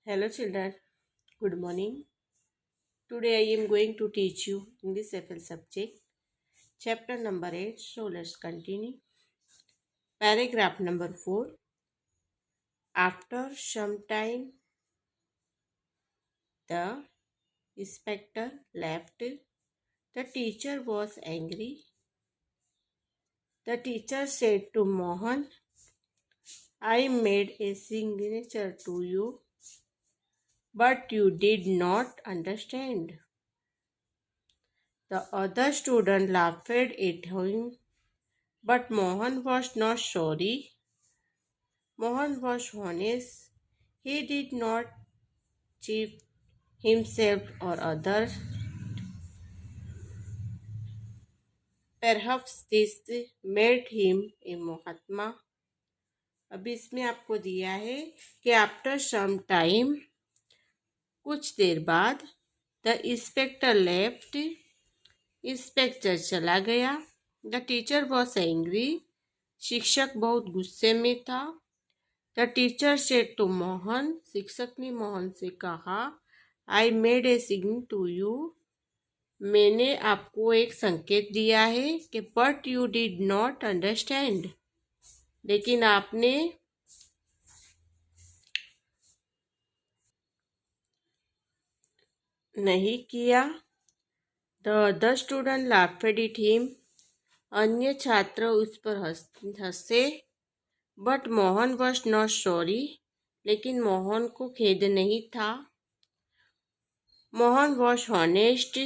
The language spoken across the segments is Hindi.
Hello children, good morning. Today I am going to teach you English FL subject, chapter number 8. So let's continue. Paragraph number 4. After some time, the inspector left. The teacher was angry. The teacher said to Mohan, I made a signature to you, but you did not understand. The other student laughed at him, but Mohan was not sorry. Mohan was honest. He did not cheat himself or others. Perhaps this made him a Mahatma. अब इसमें आपको दिया है कि आफ्टर सम टाइम, कुछ देर बाद, द इंस्पेक्टर लेफ्ट, इंस्पेक्टर चला गया। द टीचर वॉज एंग्री, शिक्षक बहुत गुस्से में था। The teacher said to Mohan, शिक्षक ने मोहन से कहा, I made a signal to you, मैंने आपको एक संकेत दिया है कि but you did not understand, लेकिन आपने नहीं किया। The other student laughed at him, अन्य छात्र उस पर हंसे। But Mohan was not sorry, लेकिन मोहन को खेद नहीं था। मोहन वॉज हॉनेस्ट,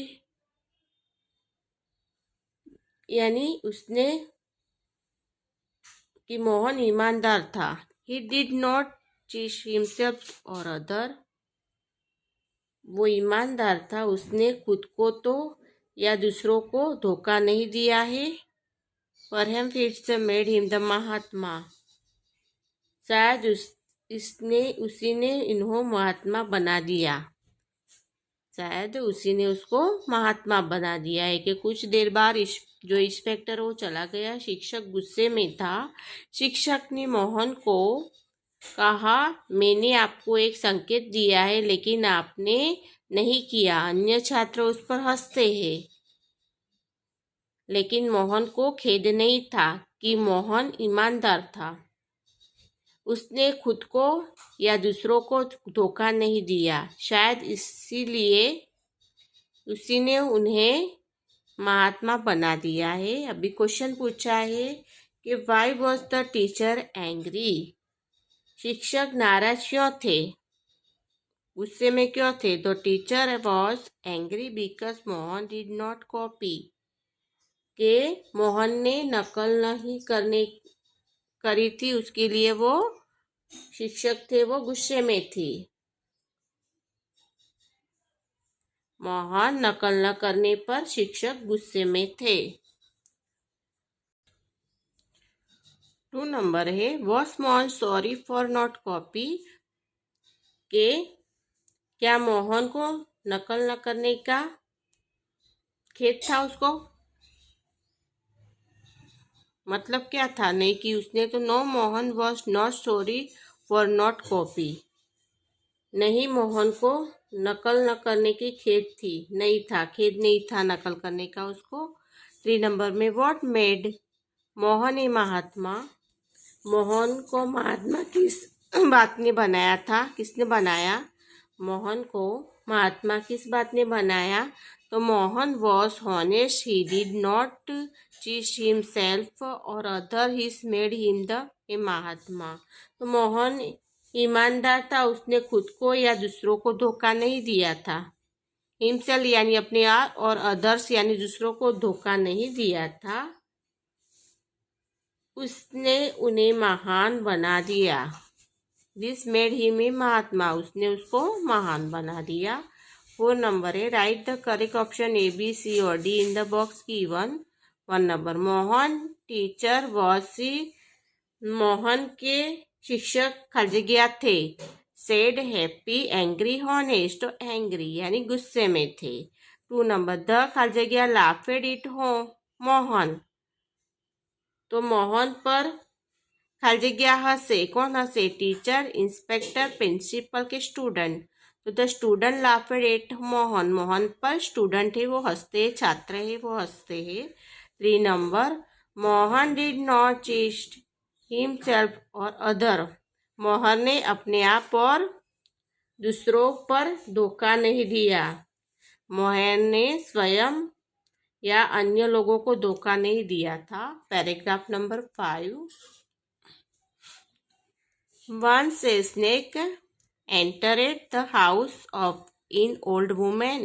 यानी उसने कि मोहन ईमानदार था। ही डिड नॉट चीट हिमसेल्फ और अदर, वो ईमानदार था, उसने खुद को तो या दूसरों को धोखा नहीं दिया है। Perhaps it's made him the Mahatma, शायद उसी ने इन्हों महात्मा बना दिया। शायद उसी ने उसको महात्मा बना दिया है कि कुछ देर बाद जो इंस्पेक्टर वो चला गया। शिक्षक गुस्से में था। शिक्षक ने मोहन को कहा, मैंने आपको एक संकेत दिया है, लेकिन आपने नहीं किया। अन्य छात्र उस पर हंसते हैं, लेकिन मोहन को खेद नहीं था कि मोहन ईमानदार था, उसने खुद को या दूसरों को धोखा नहीं दिया। शायद इसीलिए उसी ने उन्हें महात्मा बना दिया है। अभी क्वेश्चन पूछा है कि why was the teacher angry, शिक्षक नाराज क्यों थे, गुस्से में क्यों थे। The teacher was angry because Mohan did not copy, के मोहन ने नकल नहीं करी थी, उसके लिए वो शिक्षक थे, वो गुस्से में थी। मोहन नकल न करने पर शिक्षक गुस्से में थे। 2 नंबर है, was Mohan sorry for not copy, के क्या मोहन को नकल न करने का खेद था उसको, मतलब क्या था, नहीं कि उसने तो no Mohan was not sorry for not copy, नहीं मोहन को नकल न करने की खेद थी, नहीं था, खेद नहीं था नकल करने का उसको। 3 नंबर में व्हाट मेड मोहन ए महात्मा, मोहन को महात्मा किस बात ने बनाया था, किसने बनाया, मोहन को महात्मा किस बात ने बनाया। तो Mohan was honest, he did not cheat himself और other his made him the a Mahatma. तो मोहन ईमानदार था, उसने खुद को या दूसरों को धोखा नहीं दिया था। हिमसेल्फ यानी अपने आप, और अदर्स यानी दूसरों को धोखा नहीं दिया था, उसने उन्हें महान बना दिया। This made him a Mahatma, उसने उसको महान बना दिया। 4 नंबर है, right the correct option A B C और D in the box given. 1 number, Mohan teacher was C, Mohan के शिक्षक खाली जगह थे। Sad happy angry honest, angry यानी गुस्से में थे। 2 नंबर, द खाली जगह लाफ्ड इट हो मोहन, तो मोहन पर खाली जगह हंसे, कौन हंसे? टीचर, इंस्पेक्टर, प्रिंसिपल के स्टूडेंट। तो the student laughed eight Mohan, Mohan पर स्टूडेंट है वो हंसते हैं, छात्र है वो हंसते हैं। 3 number, Mohan did not cheat himself और अदर, मोहन ने अपने आप और दूसरों पर धोखा नहीं दिया। मोहन ने स्वयं या अन्य लोगों को धोखा नहीं दिया था। Paragraph number 5। Once a snake entered the house of an old woman.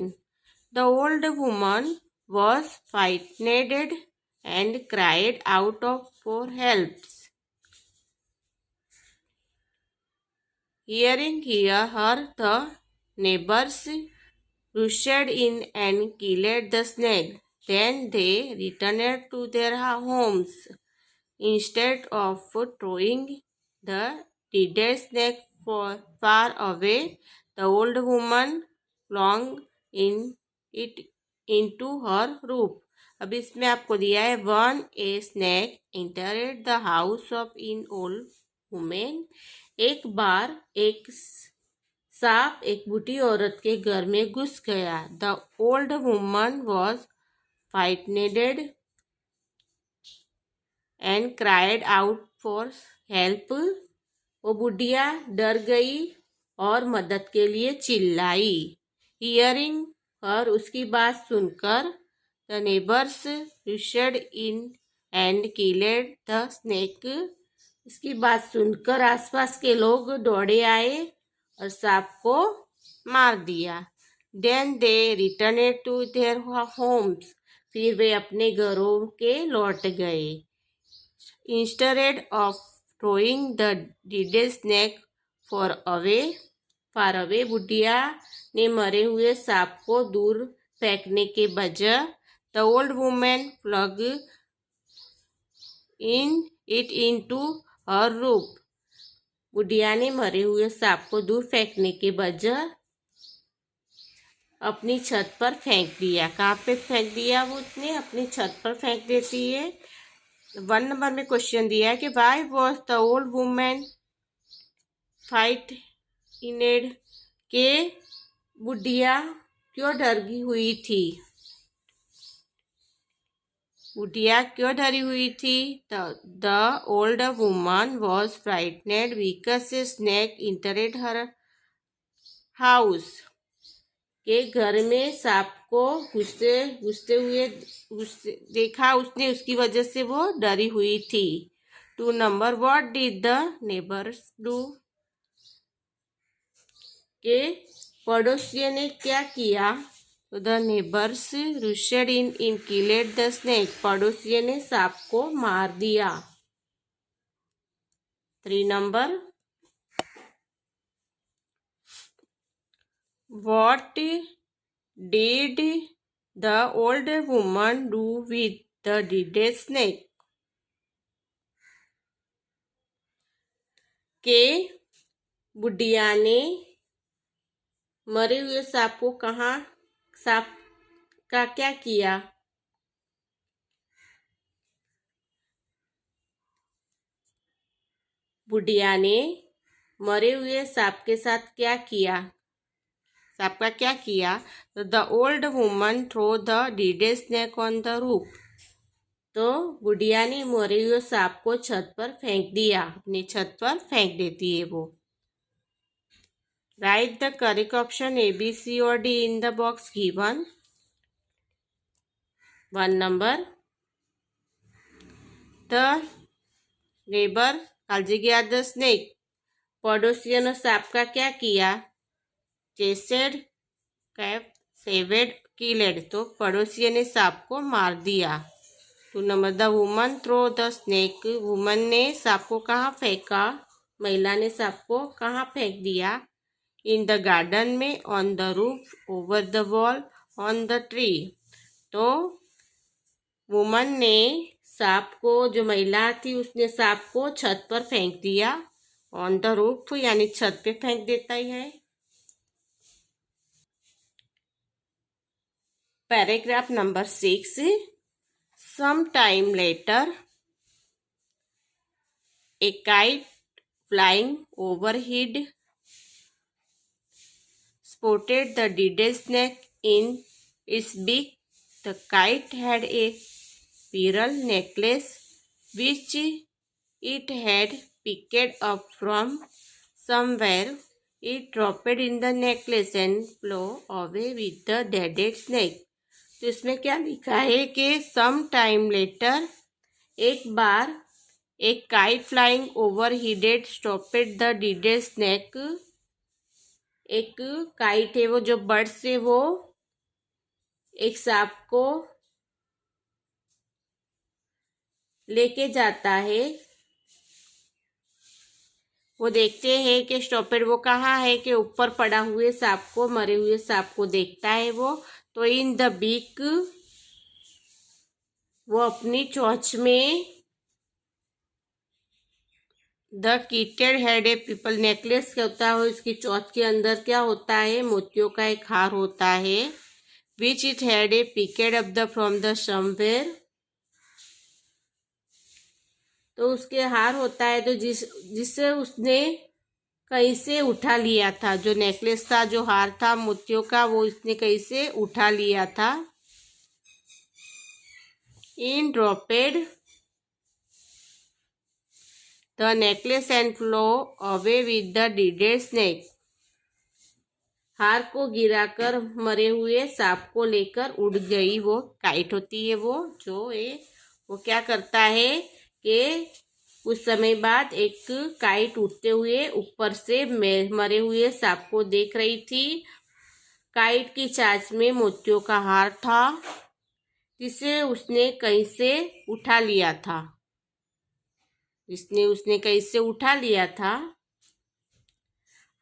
The old woman was frightened and cried out for help. Hearing her, the neighbors rushed in and killed the snake. Then they returned to their homes. Instead of throwing the dead snake far away, the old woman flung it into her roof. अब इसमें आपको दिया है one a snake entered the house of in old women. एक बार एक सांप एक बूढ़ी औरत के घर में घुस गया। The old woman was frightened and cried out for help. वो बुढ़िया डर गई और मदद के लिए चिल्लाई। हियरिंग हर, उसकी बात सुनकर, the neighbours rushed in and killed the snake, इसकी बात सुनकर आसपास के लोग दौड़े आए और सांप को मार दिया। Then they return to their homes, फिर वे अपने घरों के लौट गए। Instead of throwing the dead snake far away, बुढ़िया ने मरे हुए सांप को दूर फेंकने के बजाय the old woman flung it into her roof, बुढ़िया ने मरे हुए सांप को दूर फेंकने के बजाय अपनी छत पर फेंक दिया। कहाँ पे फेंक दिया? वो उसने अपनी छत पर फेंक देती है। 1 नंबर में क्वेश्चन दिया है कि why was the old women frightened, के बुढ़िया क्यों डरी हुई थी? बुढ़िया क्यों डरी हुई थी? The old woman was frightened because a snake entered her house, के घर में सांप को घुसते हुए देखा उसने, उसकी वजह से वो डरी हुई थी। 2 number, what did the neighbours do, के पड़ोसियों ने क्या किया? तो the neighbours rushed in killed the snake, पड़ोसियों ने सांप को मार दिया। 3 number, what did the old woman do with the dead snake, के बुढ़िया ने मरे हुए सांप का क्या किया? बुढ़िया ने मरे हुए सांप के साथ क्या किया? सांप का क्या किया? तो the old woman throw the dead snake on the roof, तो बुढ़िया ने मरे हुए सांप को छत पर फेंक दिया, अपनी छत पर फेंक देती है वो। Right the correct option A, B, C और D in the box given. 1 number, the neighbour खाली जगह द स्नेक, पड़ोसियों ने सांप का क्या किया? चेसेड कैप सेवेड किलेड, तो पड़ोसियों ने सांप को मार दिया। 2 नंबर, the woman throw the snake, woman ने सांप को कहाँ फेंका? महिला ने सांप को कहाँ फेंक दिया? इन द गार्डन में, on the roof, over the wall, on the tree, तो वुमन ने सांप को, जो महिला थी उसने सांप को छत पर फेंक दिया। ऑन द रूफ यानी छत पे फेंक देता ही है। Paragraph number 6, some time later A kite flying overhead spotted the dead snake in its beak. The kite had a pearl necklace which it had picked up from somewhere. It dropped in the necklace and flew away with the dead snake. तो इसमें क्या लिखा है कि सम टाइम लेटर एक बार एक kite flying over headed stopped the डिडेड snake. एक काइट है वो जो बर्ड से वो एक सांप को लेके जाता है। वो देखते हैं कि स्टॉपेड वो कहाँ है कि ऊपर पड़ा हुए सांप को, मरे हुए सांप को देखता है वो। तो इन द बीक वो अपनी चोंच में the kited had a people necklace क्या होता है, इसकी चोंच के अंदर क्या होता है, मोतियों का एक हार होता है। Which it had a picked up the from the somewhere. तो उसके हार होता है तो जिससे उसने कहीं से उठा लिया था, जो नेकलेस था, जो हार था मोतियों का, वो इसने कहीं से उठा लिया था। In dropped the necklace and flew away with the डिडेड snake. हार को गिराकर मरे हुए सांप को लेकर उड़ गई। वो काइट होती है वो जो वो क्या करता है कि कुछ समय बाद एक काइट उड़ते हुए ऊपर से मरे हुए सांप को देख रही थी। काइट की चांच में मोतियों का हार था जिसे उसने कहीं से उठा लिया था। उसने कहीं से उठा लिया था।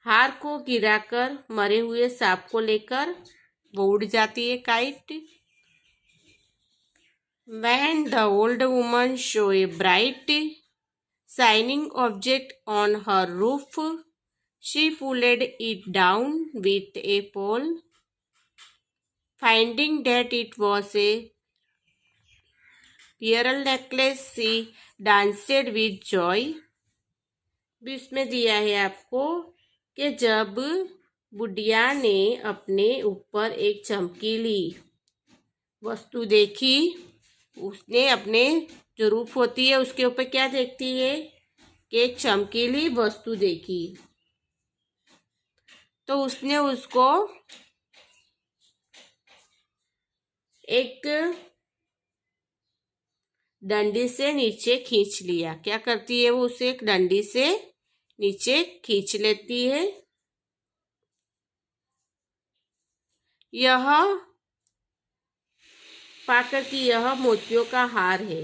हार को गिराकर मरे हुए सांप को लेकर वो उड़ जाती है kite. When the old woman saw a bright shining object on her roof, she pulled it down with a pole. Finding that it was a pearl necklace, she danced with joy. भी इसमें दिया है आपको कि जब बुढ़िया ने अपने ऊपर एक चमकीली वस्तु देखी, उसने अपने जो रूप होती है उसके ऊपर क्या देखती है कि एक चमकीली वस्तु देखी, तो उसने उसको एक डंडी से नीचे खींच लिया। क्या करती है वो, उसे एक डंडी से नीचे खींच लेती है। यह पाकर कि यह मोतियों का हार है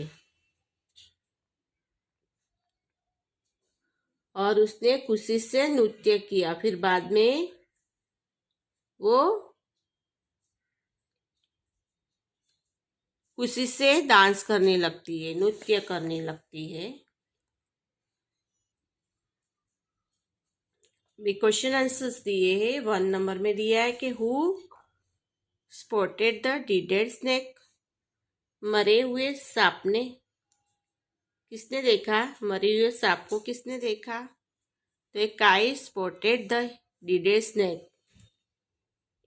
और उसने खुशी से नृत्य किया। फिर बाद में वो खुशी से डांस करने लगती है, नृत्य करने लगती है। भी क्वेश्चन आंसर्स दिए हैं। 1 नंबर में दिया है कि हु स्पॉटेड द डिडेड स्नेक। मरे हुए सांप ने, किसने देखा मरे हुए सांप को, किसने देखा, तो एक काइट स्पॉटेड द डिडेड स्नेक।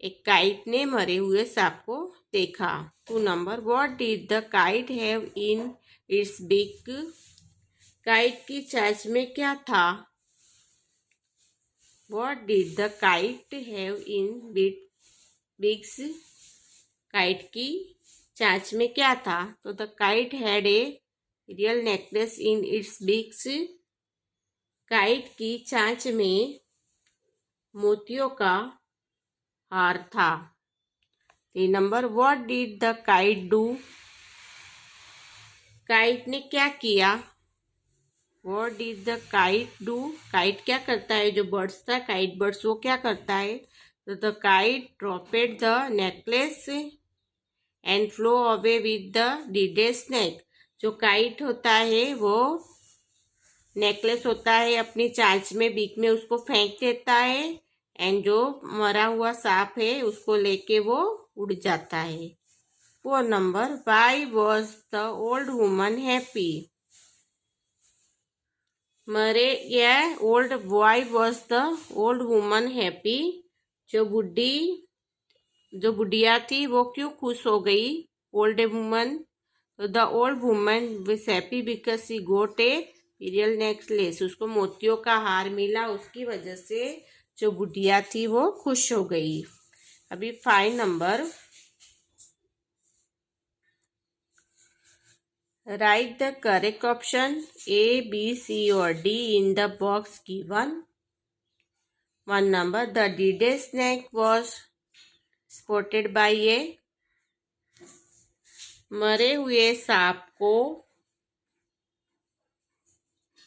एक काइट ने मरे हुए सांप को देखा। 2 number, what did the kite have in its beak. Kite की चांच में क्या था। What did the kite have in beaks. Kite की चांच में क्या था, तो the kite had a real necklace in its beaks. Kite की चांच में मोतियों का हार था। 3 number, what did the kite do. Kite ने क्या किया। What did the kite do. Kite क्या करता है, जो बर्ड्स था काइट बर्ड्स वो क्या करता है, तो the kite dropped the necklace and flew away with the डिडेड snake. जो काइट होता है वो नेकलेस होता है अपनी चांच में, बीक में उसको फेंक देता है एंड जो मरा हुआ सांप है उसको लेके वो उड़ जाता है। 4 number, why was the old woman happy. मरे या old boy was the old woman happy. जो बुढ़िया थी वो क्यों खुश हो गई? Old woman. तो the old woman was happy because she got a pearl necklace. उसको मोतियों का हार मिला, उसकी वजह से जो बुढ़िया थी वो खुश हो गई। अभी 5 number. Right the correct option A, B, C और D in the box given. 1 number. The dead snake was spotted by a। मरे हुए सांप को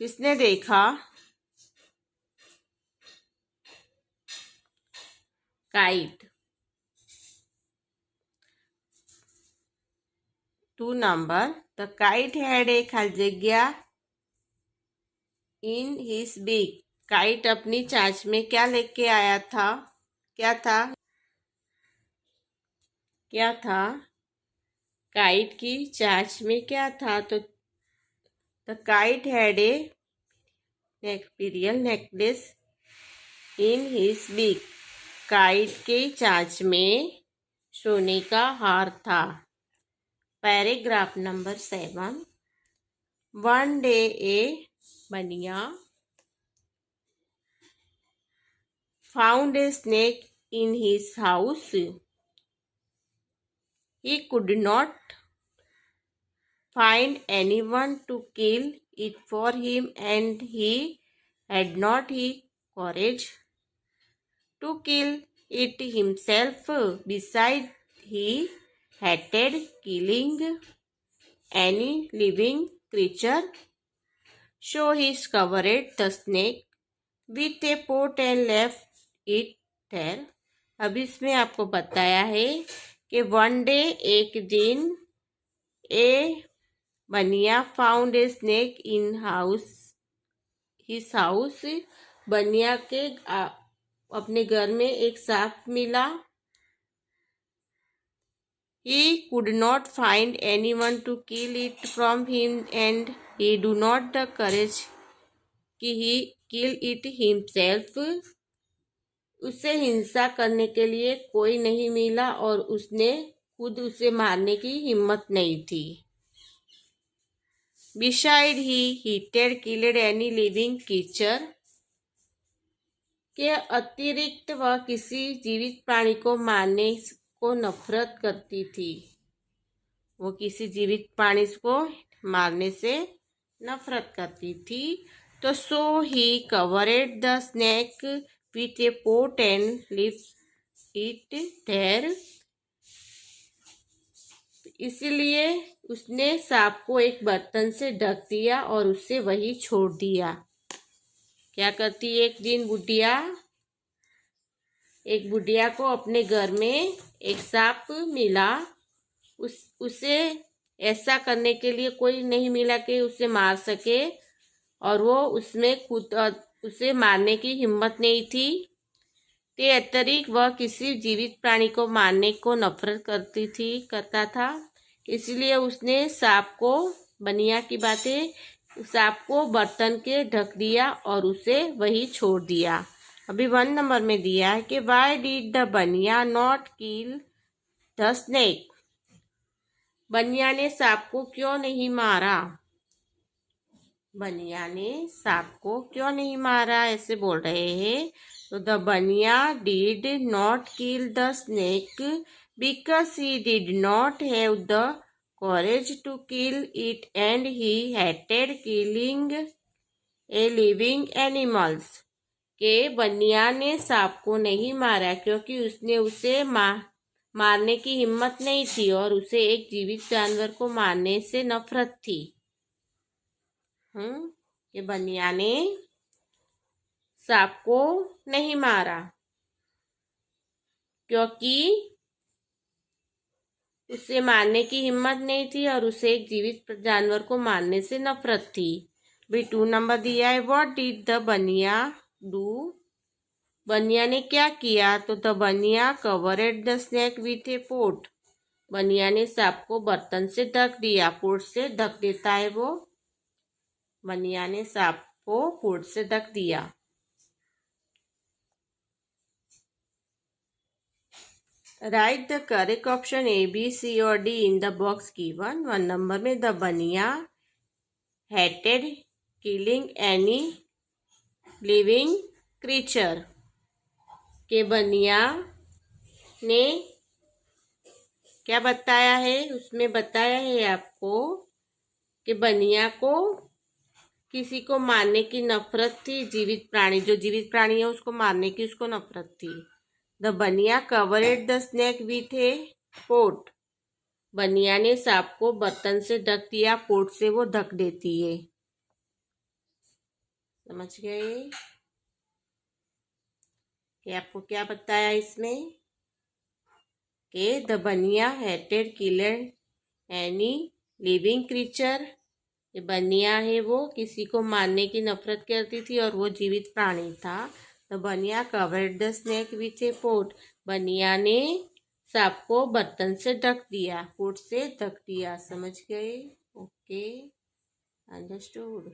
किसने देखा? Kite. 2 number. The kite had a खाली जगह in his beak। काइट अपनी चांच में क्या लेके आया था? क्या था? काइट की चांच में क्या था? तो the kite had a pearl necklace in his beak. Kite के चांच में सोने का हार था। Paragraph number 7। One day a bania found a snake in his house. He could not find anyone to kill it for him, and he had not the courage to kill it himself. Besides, he hated killing any living creature, so he covered the snake with a pot and left it there. अब इसमें आपको बताया है कि वन डे एक दिन ए बनिया found a snake in his house. बनिया के अपने घर में एक सांप मिला। He could not find anyone to kill it from him, and he do not the courage कि he kill it himself। उसे हिंसा करने के लिए कोई नहीं मिला और उसने खुद उसे मारने की हिम्मत नहीं थी। Beside, he hated killed any living creature। के अतिरिक्त वह किसी जीवित प्राणी को मारने को नफरत करती थी। वो किसी जीवित प्राणी को मारने से नफरत करती थी। तो so he covered the snake with a pot and lift it there. इसलिए उसने सांप को एक बर्तन से ढक दिया और उसे वही छोड़ दिया। क्या करती? एक बुढ़िया को अपने घर में एक सांप मिला। उसे ऐसा करने के लिए कोई नहीं मिला कि उसे मार सके, और वो उसमें खुद उसे मारने की हिम्मत नहीं थी। के अतिरिक्त वह किसी जीवित प्राणी को मारने को नफरत करता था। इसलिए उसने बनिया की बातें, सांप को बर्तन के ढक दिया और उसे वही छोड़ दिया। अभी 1 नंबर में दिया है कि वाई डिड द बनिया नॉट किल द स्नेक। बनिया ने सांप को क्यों नहीं मारा? बनिया ने सांप को क्यों नहीं मारा, ऐसे बोल रहे हैं। तो द बनिया did not kill the snake because he did not have the courage to kill it, and he hated killing a living animals। के बनिया ने सांप को नहीं मारा क्योंकि उसने उसे मारने की हिम्मत नहीं थी और उसे एक जीवित जानवर को मारने से नफरत थी। कि बनिया ने सांप को नहीं मारा क्योंकि उसे मारने की हिम्मत नहीं थी और उसे एक जीवित जानवर को मारने से नफरत थी। भी 2 नंबर दिया है। What did the bania do. बनिया ने क्या किया? तो the bania covered the snake with a pot. बनिया ने सांप को बर्तन से ढक दिया। पोट से ढक देता है वो। बनिया ने सांप को पोट से ढक दिया। Right the correct option A, B, C और D in the box given. 1 number में the bania hated killing any living creature. के बनिया ने क्या बताया है, उसमें बताया है आपको कि बनिया को किसी को मारने की नफरत थी। जीवित प्राणी, जो जीवित प्राणी है उसको मारने की उसको नफरत थी। The bania covered the snake with a pot. बनिया ने सांप को बर्तन से ढक दिया, पोट से वो ढक देती है। समझ गए कि आपको क्या बताया इसमें कि the bania hated killer any living creature. ये बनिया है वो किसी को मारने की नफरत करती थी और वो जीवित प्राणी था। The Bania covered the snake with a pot. बनिया ने सांप को बर्तन से ढक दिया, पोट से ढक दिया। समझ गए? Okay, understood.